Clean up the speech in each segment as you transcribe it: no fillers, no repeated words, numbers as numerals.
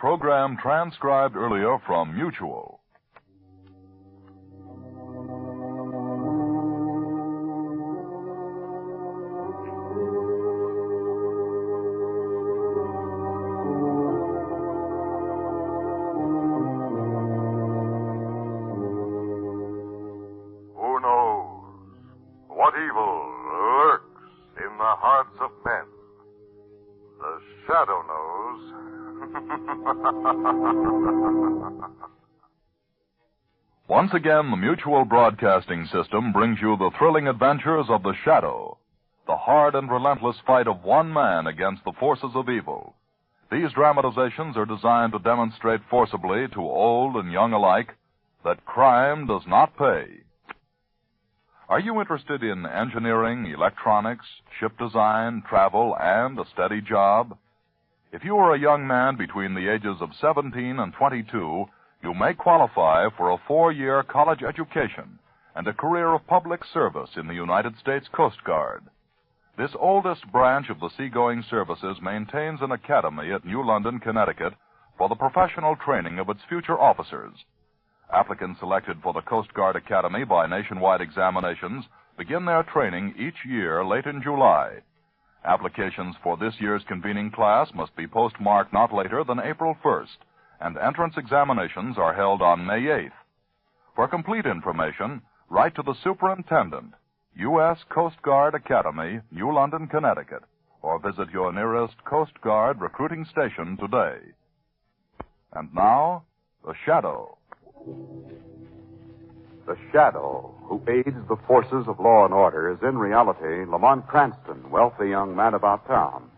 program transcribed earlier from Mutual. Who knows what evil lurks in the hearts of men? The Shadow knows. Once again, the Mutual Broadcasting System brings you the thrilling adventures of the Shadow, the hard and relentless fight of one man against the forces of evil. These dramatizations are designed to demonstrate forcibly to old and young alike that crime does not pay. Are you interested in engineering, electronics, ship design, travel, and a steady job? If you are a young man between the ages of 17 and 22, you may qualify for a 4-year college education and a career of public service in the United States Coast Guard. This oldest branch of the seagoing services maintains an academy at New London, Connecticut, for the professional training of its future officers. Applicants selected for the Coast Guard Academy by nationwide examinations begin their training each year late in July. Applications for this year's convening class must be postmarked not later than April 1st, and entrance examinations are held on May 8th. For complete information, write to the Superintendent, U.S. Coast Guard Academy, New London, Connecticut, or visit your nearest Coast Guard recruiting station today. And now, The Shadow. The Shadow, who aids the forces of law and order, is in reality Lamont Cranston, wealthy young man about town.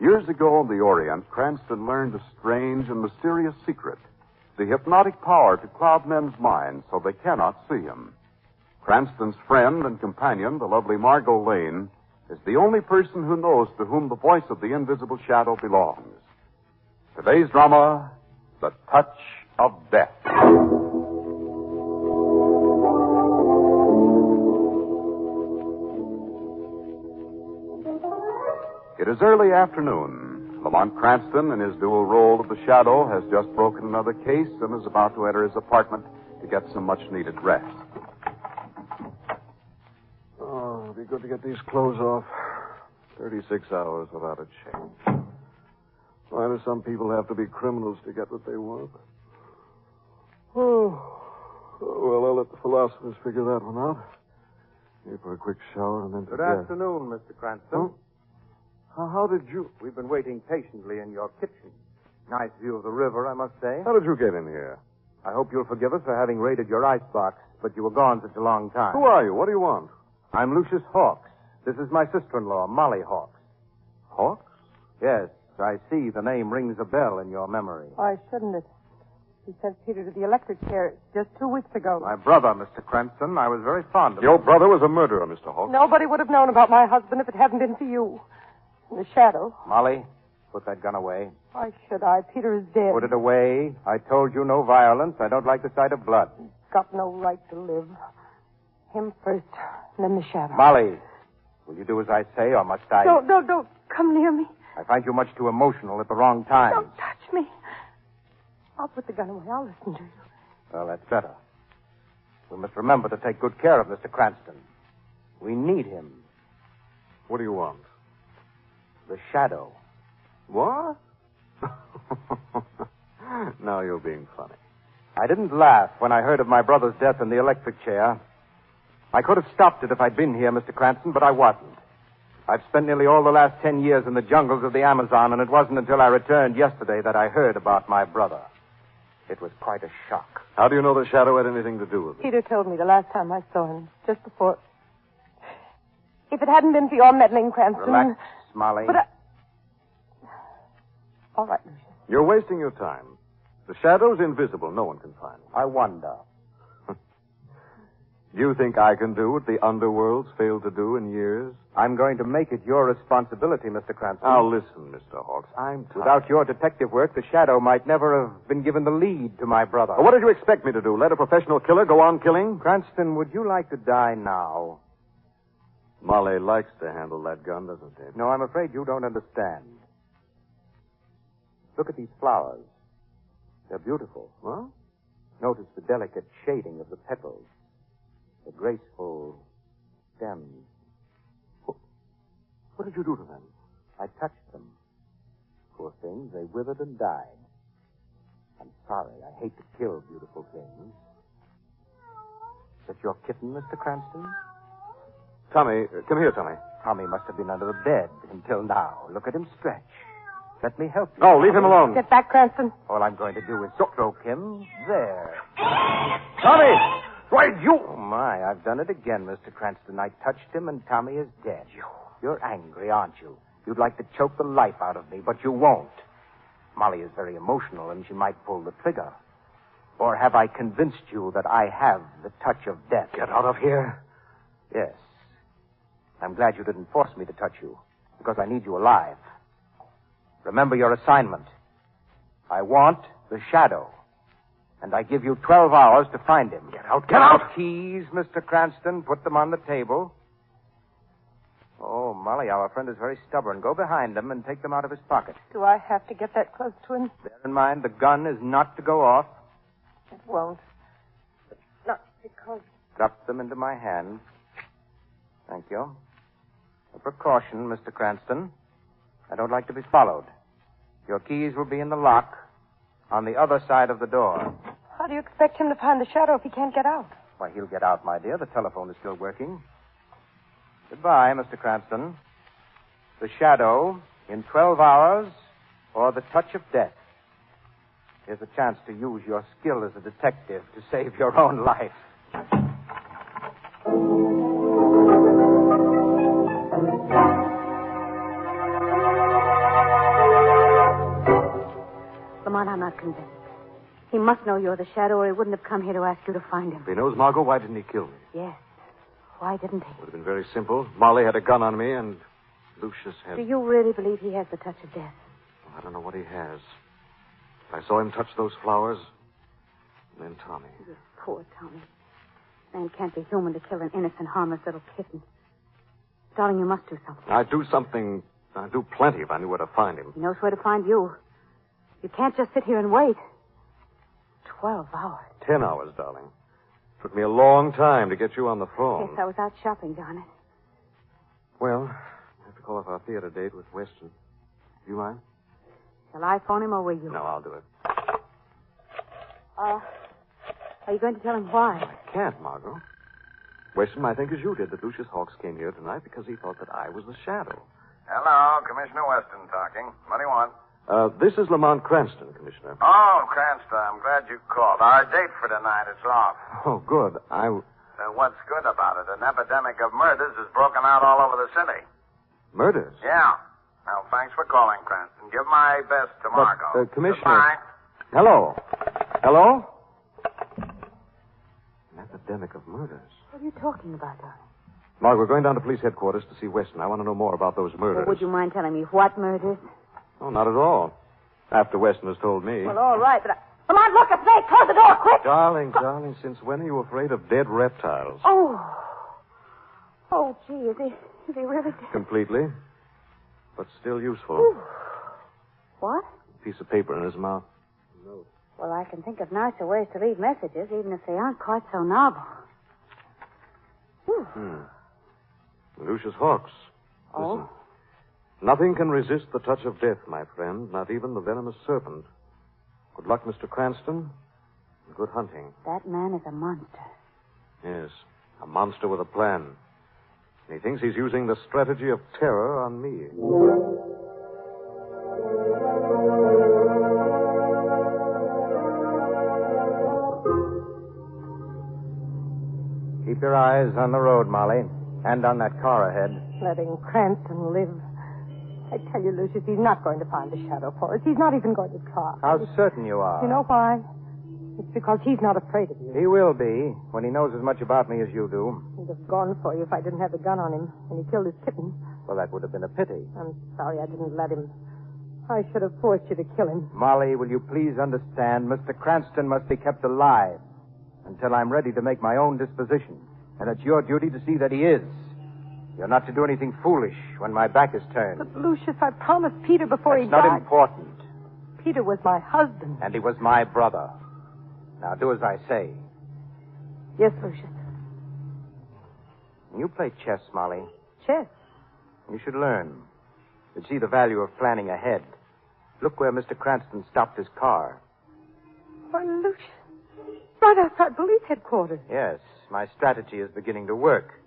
Years ago in the Orient, Cranston learned a strange and mysterious secret, the hypnotic power to cloud men's minds so they cannot see him. Cranston's friend and companion, the lovely Margot Lane, is the only person who knows to whom the voice of the invisible shadow belongs. Today's drama, The Touch of Death. It is early afternoon. Lamont Cranston, in his dual role of the Shadow, has just broken another case and is about to enter his apartment to get some much-needed rest. Oh, it'll be good to get these clothes off. 36 hours without a change. Why do some people have to be criminals to get what they want? Well, I'll let the philosophers figure that one out. Here for a quick shower and then to Good afternoon, Mr. Cranston. How did you... We've been waiting patiently in your kitchen. Nice view of the river, I must say. How did you get in here? I hope you'll forgive us for having raided your icebox, but you were gone such a long time. Who are you? What do you want? I'm Lucius Hawks. This is my sister-in-law, Molly Hawks. Hawks? Yes, I see the name rings a bell in your memory. Why shouldn't it? He sent Peter to the electric chair just 2 weeks ago. My brother, Mr. Cranston. I was very fond of Your him. brother was a murderer, Mr. Hawks. Nobody would have known about my husband if it hadn't been for you. In the Shadow. Molly, put that gun away. Why should I? Peter is dead. Put it away. I told you no violence. I don't like the sight of blood. He's got no right to live. Him first, and then the Shadow. Molly, will you do as I say, or must I... Don't come near me. I find you much too emotional at the wrong time. Don't touch me. I'll put the gun away. I'll listen to you. Well, that's better. We must remember to take good care of Mr. Cranston. We need him. What do you want? The Shadow. What? Now you're being funny. I didn't laugh when I heard of my brother's death in the electric chair. I could have stopped it if I'd been here, Mr. Cranston, but I wasn't. I've spent nearly all the last 10 years in the jungles of the Amazon, and it wasn't until I returned yesterday that I heard about my brother. It was quite a shock. How do you know the Shadow had anything to do with it? Peter told me the last time I saw him, just before. If it hadn't been for your meddling, Cranston... Relax, Molly. But All right, Lucius. You're wasting your time. The Shadow's invisible. No one can find him. I wonder. You think I can do what the underworld's failed to do in years? I'm going to make it your responsibility, Mr. Cranston. Now, listen, Mr. Hawks. I'm tired. Without your detective work, the Shadow might never have been given the lead to my brother. What did you expect me to do? Let a professional killer go on killing? Cranston, would you like to die now? Molly likes to handle that gun, doesn't he? No, I'm afraid you don't understand. Look at these flowers. They're beautiful. Huh? Notice the delicate shading of the petals, the graceful stems. What did you do to them? I touched them. Poor things, they withered and died. I'm sorry. I hate to kill beautiful things. Is that your kitten, Mr. Cranston? Tommy, come here, Tommy. Tommy must have been under the bed until now. Look at him stretch. Let me help you. No, leave him alone. Get back, Cranston. All I'm going to do is stroke him. There. Tommy! Right, you! Oh, my. I've done it again, Mr. Cranston. I touched him, and Tommy is dead. You're angry, aren't you? You'd like to choke the life out of me, but you won't. Molly is very emotional, and she might pull the trigger. Or have I convinced you that I have the touch of death? Get out of here. Yes. I'm glad you didn't force me to touch you, because I need you alive. Remember your assignment. I want the shadow, and I give you 12 hours to find him. Get out, get out! Keys, Mr. Cranston. Put them on the table. Oh, Molly, our friend is very stubborn. Go behind him and take them out of his pocket. Do I have to get that close to him? Bear in mind, the gun is not to go off. It won't. But not because... Drop them into my hand. Thank you. A precaution, Mr. Cranston. I don't like to be followed. Your keys will be in the lock on the other side of the door. How do you expect him to find the shadow if he can't get out? Why, he'll get out, my dear. The telephone is still working. Goodbye, Mr. Cranston. The shadow in 12 hours or the touch of death. Here's a chance to use your skill as a detective to save your own life. Lamont, I'm not convinced. He must know you're the shadow, or he wouldn't have come here to ask you to find him. If he knows Margot, why didn't he kill me? Yes. Why didn't he? Would have been very simple. Molly had a gun on me, and Lucius had... Do you really believe he has the touch of death? I don't know what he has. I saw him touch those flowers, and then Tommy. You poor Tommy. Man can't be human to kill an innocent, harmless little kitten. Darling, you must do something. I'd do something. I'd do plenty if I knew where to find him. He knows where to find you. You can't just sit here and wait. 12 hours. 10 hours, darling. Took me a long time to get you on the phone. Yes, I was out shopping, darn it. Well, I have to call off our theater date with Weston. You mind? Shall I phone him or will you? No, I'll do it. Are you going to tell him why? I can't, Margot. Weston might think as you did that Lucius Hawks came here tonight because he thought that I was the shadow. Hello, Commissioner Weston talking. What do you want? This is Lamont Cranston, Commissioner. Oh, Cranston, I'm glad you called. Our date for tonight is off. Oh, good. What's good about it? An epidemic of murders has broken out all over the city. Murders? Yeah. Well, thanks for calling, Cranston. Give my best to Margot. Commissioner... Goodbye. Hello? Hello? An epidemic of murders. What are you talking about, darling? Mark, we're going down to police headquarters to see Weston. I want to know more about those murders. Well, would you mind telling me what murders? Oh, not at all. After Weston has told me. Well, all right, but Come on, look, it's late. Close the door, quick. Darling, since when are you afraid of dead reptiles? Oh, gee, is he really dead? Completely. But still useful. Ooh. What? A piece of paper in his mouth. No. Well, I can think of nicer ways to leave messages, even if they aren't quite so novel. Lucius Hawks. Oh? Listen. Nothing can resist the touch of death, my friend, not even the venomous serpent. Good luck, Mr. Cranston. Good hunting. That man is a monster. Yes, a monster with a plan. And he thinks he's using the strategy of terror on me. Keep your eyes on the road, Molly, and on that car ahead. Letting Cranston live. I tell you, Lucius, he's not going to find the shadow for us. He's not even going to try. How certain you are. You know why? It's because he's not afraid of you. He will be, when he knows as much about me as you do. He'd have gone for you if I didn't have the gun on him, and he killed his kitten. Well, that would have been a pity. I'm sorry I didn't let him. I should have forced you to kill him. Molly, will you please understand, Mr. Cranston must be kept alive until I'm ready to make my own disposition. And it's your duty to see that he is. You're not to do anything foolish when my back is turned. But, Lucius, I promised Peter before That's he not died. important. Peter was my husband. And he was my brother. Now do as I say. Yes, Lucius. You play chess, Molly. Chess. You should learn. You'd see the value of planning ahead. Look where Mr. Cranston stopped his car. Why, Lucius. Right outside police headquarters. Yes, my strategy is beginning to work.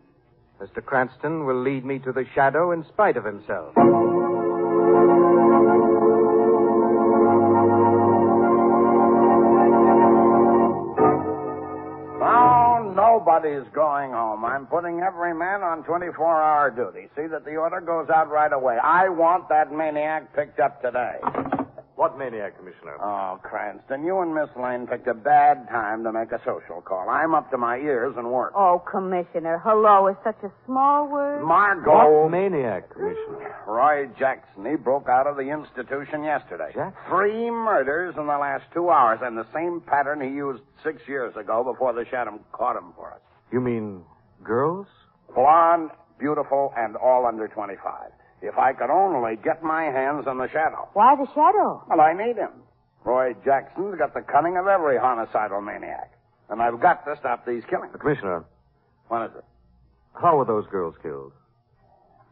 Mr. Cranston will lead me to the shadow in spite of himself. Oh, nobody's going home. I'm putting every man on 24-hour duty. See that the order goes out right away. I want that maniac picked up today. What maniac, Commissioner? Oh, Cranston, you and Miss Lane picked a bad time to make a social call. I'm up to my ears in work. Oh, Commissioner, hello is such a small word. Margot. What maniac, Commissioner? Roy Jackson. He broke out of the institution yesterday. Jackson? 3 murders in the last 2 hours, and the same pattern he used 6 years ago before the Shadow caught him for us. You mean girls? Blonde, beautiful, and all under 25. If I could only get my hands on the Shadow. Why the shadow? Well, I need him. Roy Jackson's got the cunning of every homicidal maniac. And I've got to stop these killings. Commissioner, What is it? how were those girls killed?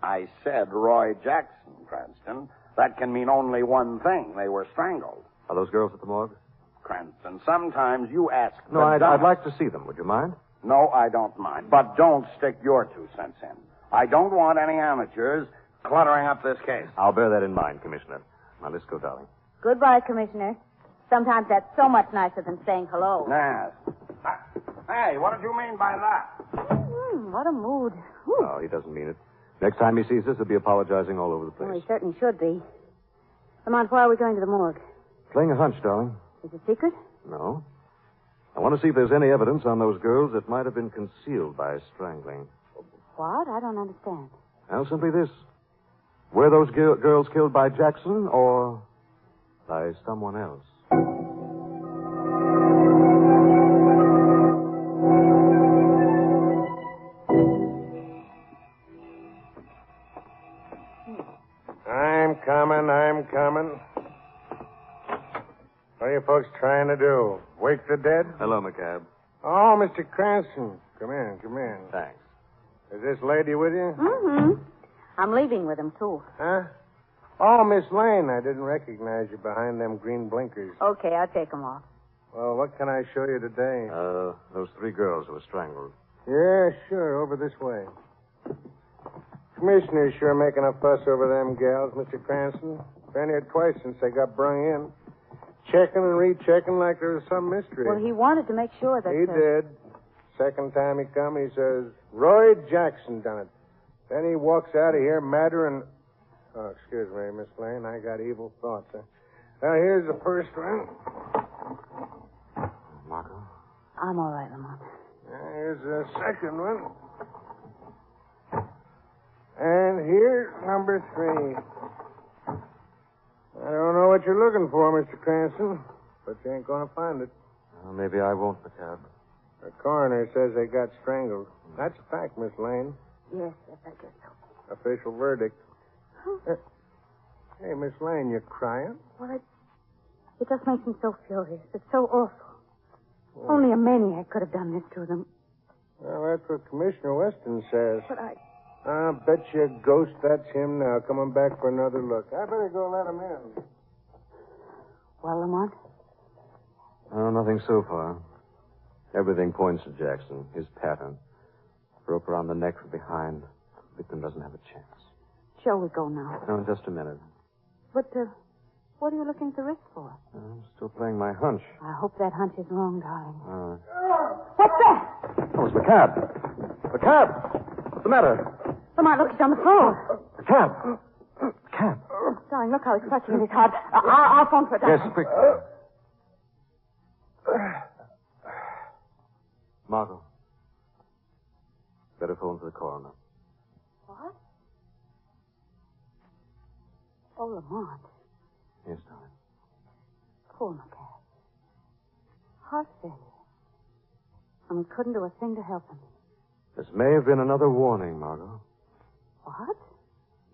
I said Roy Jackson, Cranston. That can mean only one thing. They were strangled. Are those girls at the morgue? Cranston, sometimes you ask... No, I'd like to see them. Would you mind? No, I don't mind. But don't stick your 2 cents in. I don't want any amateurs cluttering up this case. I'll bear that in mind, Commissioner. Now, let's go, darling. Goodbye, Commissioner. Sometimes that's so much nicer than saying hello. Yes. Hey, what did you mean by that? What a mood. No, he doesn't mean it. Next time he sees us, he'll be apologizing all over the place. Well, he certainly should be. Lamont, why are we going to the morgue? Playing a hunch, darling. Is it secret? No. I want to see if there's any evidence on those girls that might have been concealed by strangling. What? I don't understand. Well, simply this. Were those girls killed by Jackson or by someone else? I'm coming. What are you folks trying to do? Wake the dead? Hello, McCabe. Oh, Mr. Cranston. Come in. Thanks. Is this lady with you? Mm-hmm. I'm leaving with him, too. Huh? Oh, Miss Lane, I didn't recognize you behind them green blinkers. Okay, I'll take them off. Well, what can I show you today? Those 3 girls who were strangled. Yeah, sure. Over this way. Commissioner's sure making a fuss over them gals, Mr. Cranston. Been here twice since they got brung in. Checking and rechecking like there was some mystery. Well, he wanted to make sure that... He did. Second time he come, he says, Roy Jackson done it. Then he walks out of here madder and... Oh, excuse me, Miss Lane. I got evil thoughts. Now, here's the first one. Marco? I'm all right, Lamont. Here's the second one. And here's number 3. I don't know what you're looking for, Mr. Cranston, but you ain't going to find it. Well, maybe I won't, McCabe. The coroner says they got strangled. That's a fact, Miss Lane. Yes, I guess so. Official verdict. Hey, Miss Lane, you crying? Well, it just makes me so furious. It's so awful. Only a maniac could have done this to them. Well, that's what Commissioner Weston says. But I'll bet you a ghost that's him now, coming back for another look. I better go let him in. Well, Lamont? Oh, nothing so far. Everything points to Jackson, his pattern. Rope around the neck from behind. The victim doesn't have a chance. Shall we go now? No, in just a minute. But, what are you looking at the wrist for? I'm still playing my hunch. I hope that hunch is wrong, darling. What's that? Oh, it's McCabe. McCabe! What's the matter? Lamont, look, he's on the floor. McCabe! McCabe! Darling, look how he's clutching at his heart. I'll phone for a doctor. Yes, quick. Margot. Better phone for the coroner. What? Oh, Lamont. Yes, darling. Poor McCabe. Heart failure. And we couldn't do a thing to help him. This may have been another warning, Margot. What?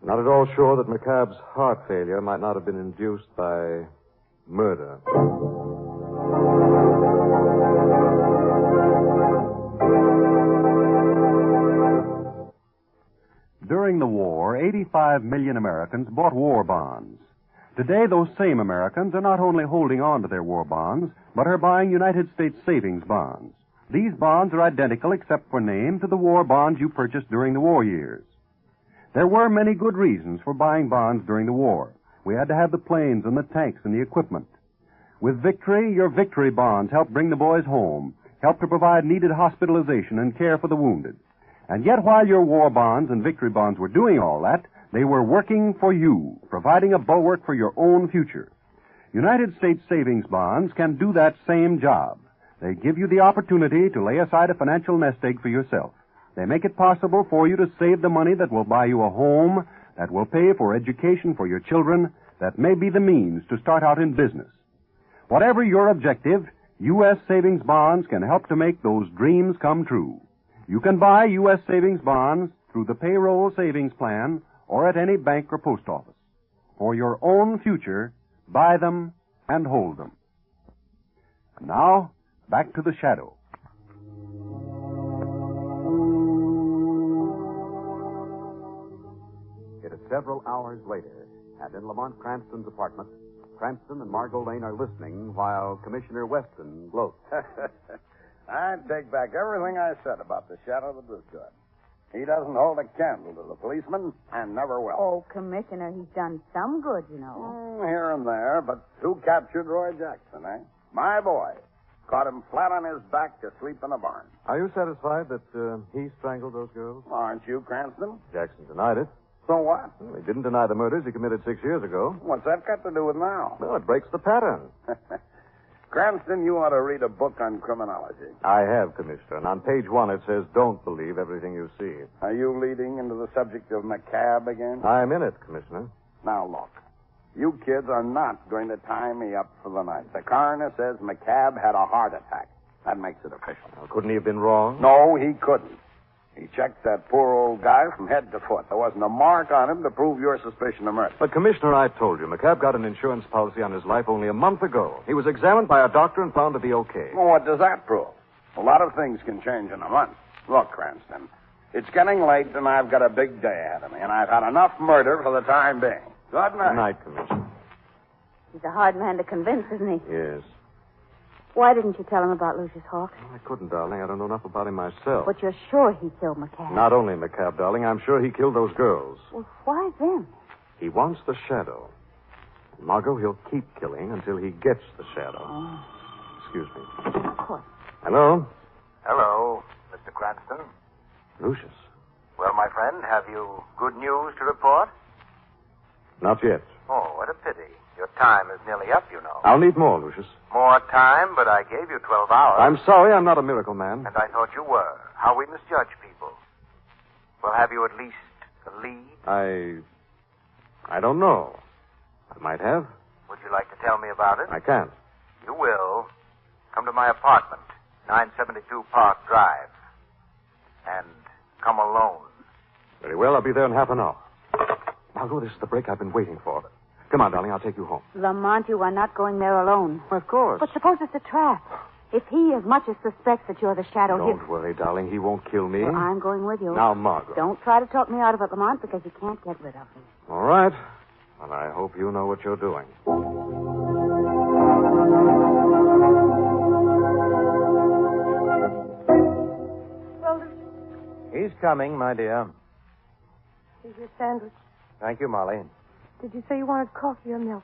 Not at all sure that McCabe's heart failure might not have been induced by murder. During the war, 85 million Americans bought war bonds. Today, those same Americans are not only holding on to their war bonds, but are buying United States savings bonds. These bonds are identical, except for name, to the war bonds you purchased during the war years. There were many good reasons for buying bonds during the war. We had to have the planes and the tanks and the equipment. With victory, your victory bonds helped bring the boys home, helped to provide needed hospitalization and care for the wounded. And yet, while your war bonds and victory bonds were doing all that, they were working for you, providing a bulwark for your own future. United States savings bonds can do that same job. They give you the opportunity to lay aside a financial nest egg for yourself. They make it possible for you to save the money that will buy you a home, that will pay for education for your children, that may be the means to start out in business. Whatever your objective, U.S. savings bonds can help to make those dreams come true. You can buy U.S. savings bonds through the payroll savings plan or at any bank or post office. For your own future, buy them and hold them. And now, back to the Shadow. It is several hours later, and in Lamont Cranston's apartment, Cranston and Margot Lane are listening while Commissioner Weston gloats. I take back everything I said about the Shadow that was good. He doesn't hold a candle to the policeman, and never will. Oh, Commissioner, he's done some good, you know. Here and there, but who captured Roy Jackson, eh? My boy. Caught him flat on his back asleep in a barn. Are you satisfied that he strangled those girls? Aren't you, Cranston? Jackson denied it. So what? Well, he didn't deny the murders he committed 6 years ago. What's that got to do with now? Well, it breaks the pattern. Cranston, you ought to read a book on criminology. I have, Commissioner, and on page 1 it says, don't believe everything you see. Are you leading into the subject of McCabe again? I'm in it, Commissioner. Now, look. You kids are not going to tie me up for the night. The coroner says McCabe had a heart attack. That makes it official. Well, couldn't he have been wrong? No, he couldn't. He checked that poor old guy from head to foot. There wasn't a mark on him to prove your suspicion of murder. But, Commissioner, I told you, McCabe got an insurance policy on his life only a month ago. He was examined by a doctor and found to be okay. Well, what does that prove? A lot of things can change in a month. Look, Cranston, it's getting late and I've got a big day ahead of me, and I've had enough murder for the time being. Good night. Good night, Commissioner. He's a hard man to convince, isn't he? Yes. Why didn't you tell him about Lucius Hawk? Well, I couldn't, darling. I don't know enough about him myself. But you're sure he killed McCabe. Not only McCabe, darling. I'm sure he killed those girls. Well, why then? He wants the Shadow. Margot, he'll keep killing until he gets the Shadow. Oh. Excuse me. Of course. Hello? Hello, Mr. Cranston. Lucius. Well, my friend, have you good news to report? Not yet. Oh, what a pity. Your time is nearly up, you know. I'll need more, Lucius. More time, but I gave you 12 hours. I'm sorry, I'm not a miracle man. And I thought you were. How we misjudge people. Well, have you at least a lead? I don't know. I might have. Would you like to tell me about it? I can't. You will. Come to my apartment, 972 Park Drive. And come alone. Very well, I'll be there in half an hour. Margot, this is the break I've been waiting for. Come on, darling, I'll take you home. Lamont, you are not going there alone. Of course. But suppose it's a trap. If he as much as suspects that you're the Shadow... Don't worry, darling. He won't kill me. Well, I'm going with you. Now, Margot. Don't try to talk me out of it, Lamont, because you can't get rid of me. All right. Well, I hope you know what you're doing. Well, He's coming, my dear. here's your sandwich. Thank you, Molly. Did you say you wanted coffee or milk?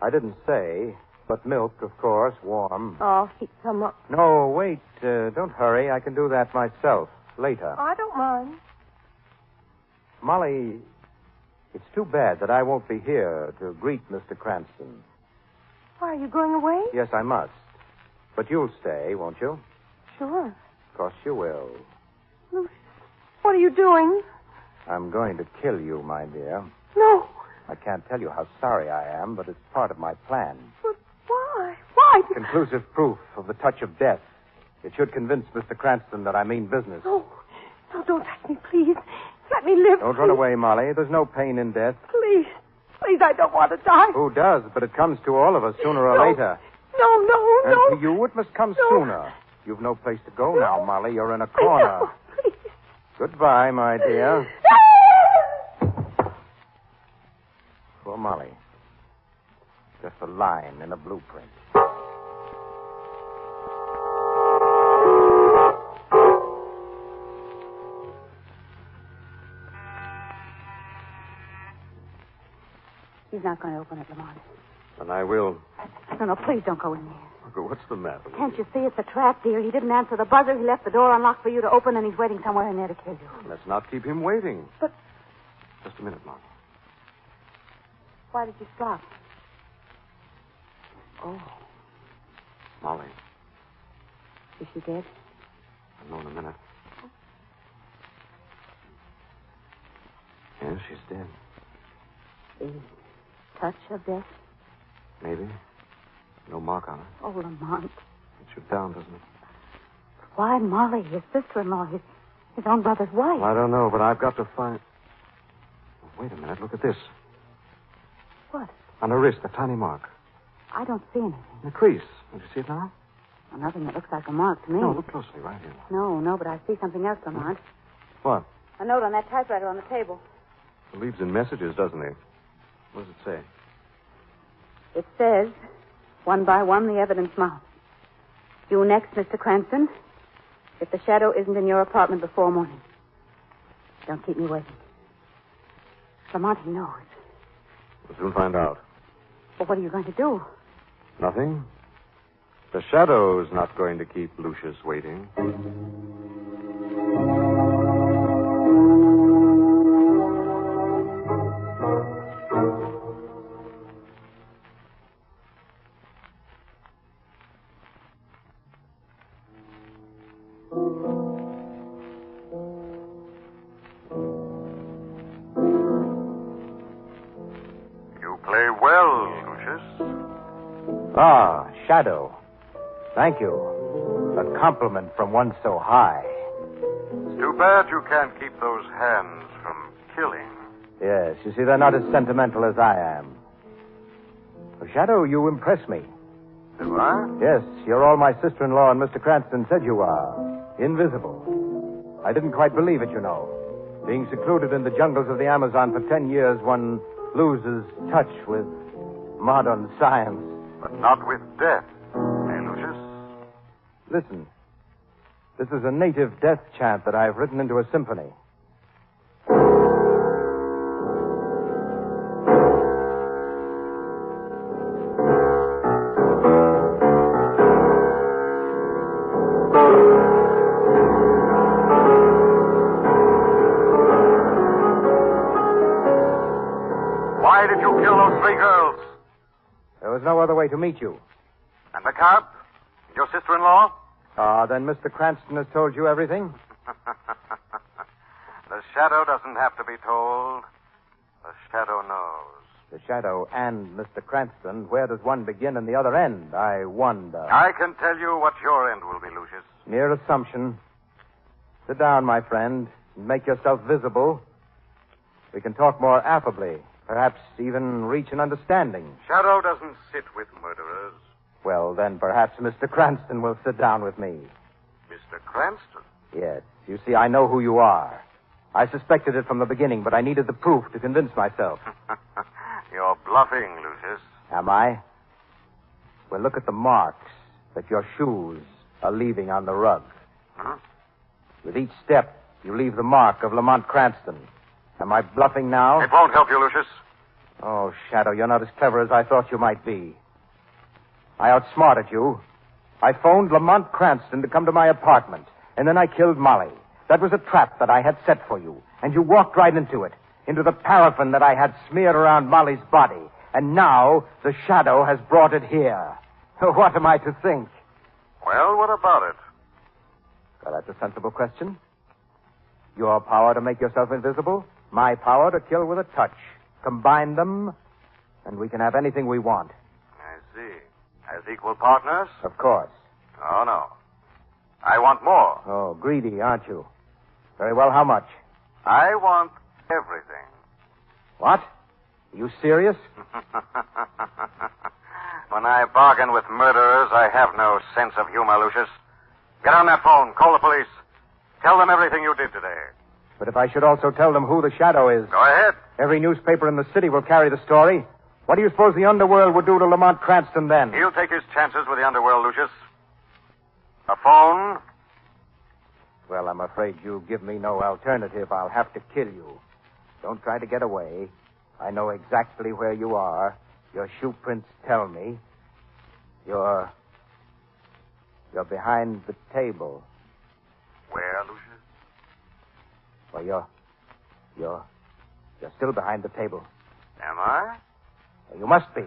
I didn't say, but milk, of course, warm. Oh, heat some up. No, wait. Don't hurry. I can do that myself later. I don't mind. Molly, it's too bad that I won't be here to greet Mr. Cranston. Why, are you going away? Yes, I must. But you'll stay, won't you? Sure. Of course you will. Lucius, what are you doing? I'm going to kill you, my dear. No. I can't tell you how sorry I am, but it's part of my plan. But why? Why? Conclusive proof of the touch of death. It should convince Mr. Cranston that I mean business. No, don't touch me, please. Let me live. Don't run away, Molly. There's no pain in death. Please. Please, I don't want to die. Who does? But it comes to all of us sooner or later. No. And to you, it must come sooner. You've no place to go now, Molly. You're in a corner. No, please. Goodbye, my dear. Poor Molly. Just a line in a blueprint. He's not going to open it, Lamont. And I will. No, please don't go in there. Margot, what's the matter? Can't you see it's a trap, dear? He didn't answer the buzzer. He left the door unlocked for you to open, and he's waiting somewhere in there to kill you. Let's not keep him waiting. But... Just a minute, Margot. Why did you stop? Oh. Molly. Is she dead? I'll know in a minute. Yes, she's dead. The touch of death? Maybe. No mark on her. Oh, Lamont. It should down, doesn't it? Why Molly, his sister-in-law, his own brother's wife? I don't know, but I've got to find... Oh, wait a minute. Look at this. What? On her wrist, a tiny mark. I don't see anything. A crease. Don't you see it now? Well, nothing that looks like a mark to me. No, look closely. Right here. No, but I see something else, Lamont. What? A note on that typewriter on the table. It leaves in messages, doesn't it? What does it say? It says, one by one, the evidence mounts. You next, Mr. Cranston. If the shadow isn't in your apartment before morning, don't keep me waiting. Lamont, he knows. We'll soon find out. But what are you going to do? Nothing. The shadow's not going to keep Lucius waiting. You play well, Lucius. Ah, Shadow. Thank you. A compliment from one so high. It's too bad you can't keep those hands from killing. Yes, you see, they're not as sentimental as I am. Well, Shadow, you impress me. Do I? Yes, you're all my sister-in-law and Mr. Cranston said you are. Invisible. I didn't quite believe it, you know. Being secluded in the jungles of the Amazon for 10 years, one loses touch with modern science. But not with death, eh, Lucius? Listen. This is a native death chant that I've written into a symphony. Why did you kill those three girls? There was no other way to meet you. And the cab? Your sister-in-law? Then Mr. Cranston has told you everything? The shadow doesn't have to be told. The shadow knows. The Shadow and Mr. Cranston, where does one begin and the other end? I wonder. I can tell you what your end will be, Lucius. Mere assumption. Sit down, my friend, and make yourself visible. We can talk more affably, perhaps even reach an understanding. Shadow doesn't sit with murderers. Well, then perhaps Mr. Cranston will sit down with me. Mr. Cranston? Yes. You see, I know who you are. I suspected it from the beginning, but I needed the proof to convince myself. You're bluffing, Lucius. Am I? Well, look at the marks that your shoes are leaving on the rug. Huh? With each step, you leave the mark of Lamont Cranston. Am I bluffing now? It won't help you, Lucius. Oh, Shadow, you're not as clever as I thought you might be. I outsmarted you. I phoned Lamont Cranston to come to my apartment, and then I killed Molly. That was a trap that I had set for you, and you walked right into it, into the paraffin that I had smeared around Molly's body. And now the Shadow has brought it here. What am I to think? Well, what about it? Well, that's a sensible question. Your power to make yourself invisible, my power to kill with a touch. Combine them, and we can have anything we want. I see. As equal partners? Of course. Oh, no. I want more. Oh, greedy, aren't you? Very well, how much? I want everything. What? Are you serious? When I bargain with murderers, I have no sense of humor, Lucius. Get on that phone. Call the police. Tell them everything you did today. But if I should also tell them who the Shadow is... Go ahead. Every newspaper in the city will carry the story. What do you suppose the underworld would do to Lamont Cranston then? He'll take his chances with the underworld, Lucius. A phone? Well, I'm afraid you give me no alternative. I'll have to kill you. Don't try to get away. I know exactly where you are. Your shoe prints tell me. You're behind the table. Where, Lucius? Well, you're still behind the table. Am I? Well, you must be.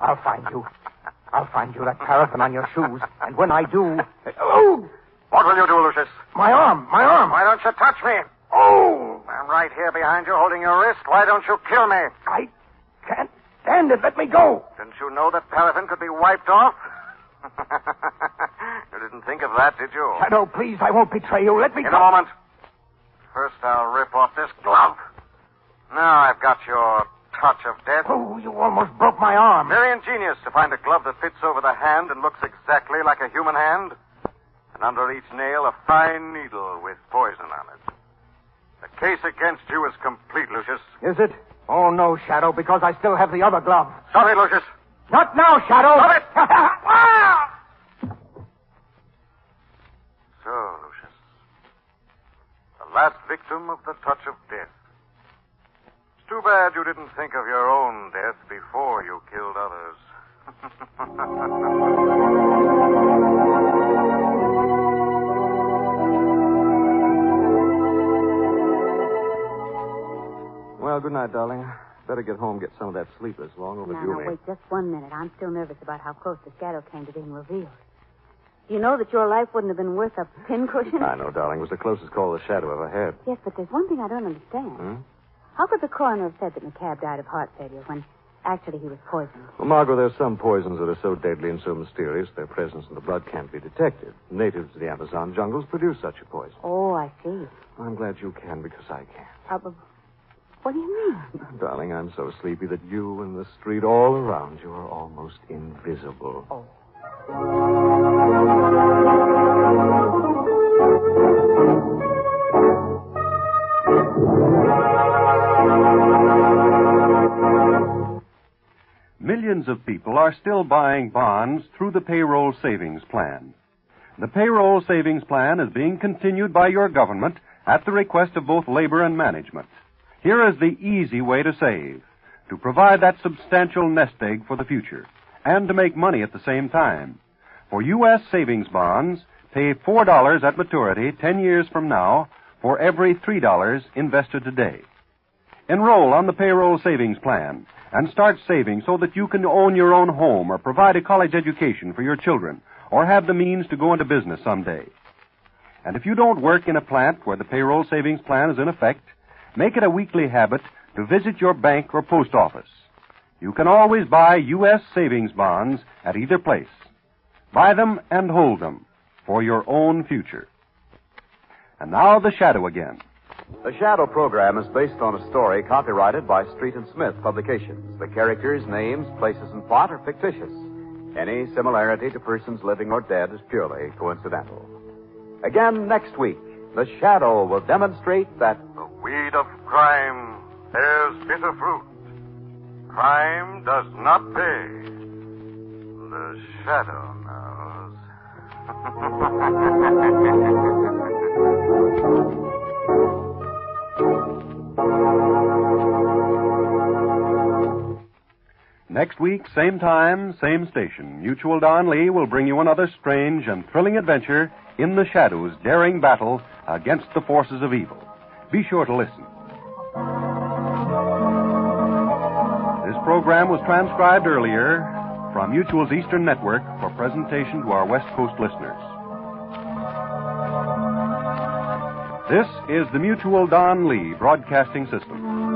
I'll find you. I'll find you that paraffin on your shoes. And when I do... Oh! What will you do, Lucius? My arm! Why don't you touch me? Oh! I'm right here behind you, holding your wrist. Why don't you kill me? I can't stand it. Let me go. Didn't you know that paraffin could be wiped off? You didn't think of that, did you? Shadow, please, I won't betray you. Let me go. In a moment. First, I'll rip off this glove. Now I've got your touch of death. Oh, you almost broke my arm. Very ingenious to find a glove that fits over the hand and looks exactly like a human hand. And under each nail, a fine needle with poison on it. The case against you is complete, Lucius. Is it? Oh, no, Shadow, because I still have the other glove. Stop it, Lucius. Not now, Shadow. Stop it! So, Lucius, the last victim of the touch of death. It's too bad you didn't think of your own death before you killed others. Well, good night, darling. Better get home, get some of that sleep that's long overdue. Now, wait just 1 minute. I'm still nervous about how close the Shadow came to being revealed. You know that your life wouldn't have been worth a pincushion? I know, darling. It was the closest call the Shadow ever had. Yes, but there's one thing I don't understand. How could the coroner have said that McCabe died of heart failure when actually he was poisoned? Well, Margot, there's some poisons that are so deadly and so mysterious their presence in the blood can't be detected. Natives of the Amazon jungles produce such a poison. Oh, I see. I'm glad you can because I can't. What do you mean? Darling, I'm so sleepy that you and the street all around you are almost invisible. Oh. Millions of people are still buying bonds through the payroll savings plan. The payroll savings plan is being continued by your government at the request of both labor and management. Here is the easy way to save, to provide that substantial nest egg for the future, and to make money at the same time. For U.S. savings bonds, pay $4 at maturity 10 years from now for every $3 invested today. Enroll on the payroll savings plan and start saving so that you can own your own home or provide a college education for your children or have the means to go into business someday. And if you don't work in a plant where the payroll savings plan is in effect, make it a weekly habit to visit your bank or post office. You can always buy U.S. savings bonds at either place. Buy them and hold them for your own future. And now the Shadow again. The Shadow program is based on a story copyrighted by Street and Smith Publications. The characters, names, places, and plot are fictitious. Any similarity to persons living or dead is purely coincidental. Again next week, the Shadow will demonstrate that the weed of crime bears bitter fruit. Crime does not pay. The Shadow knows. Next week, same time, same station, Mutual Don Lee will bring you another strange and thrilling adventure in the Shadow's daring battle against the forces of evil. Be sure to listen. This program was transcribed earlier from Mutual's Eastern Network for presentation to our West Coast listeners. This is the Mutual Don Lee Broadcasting System.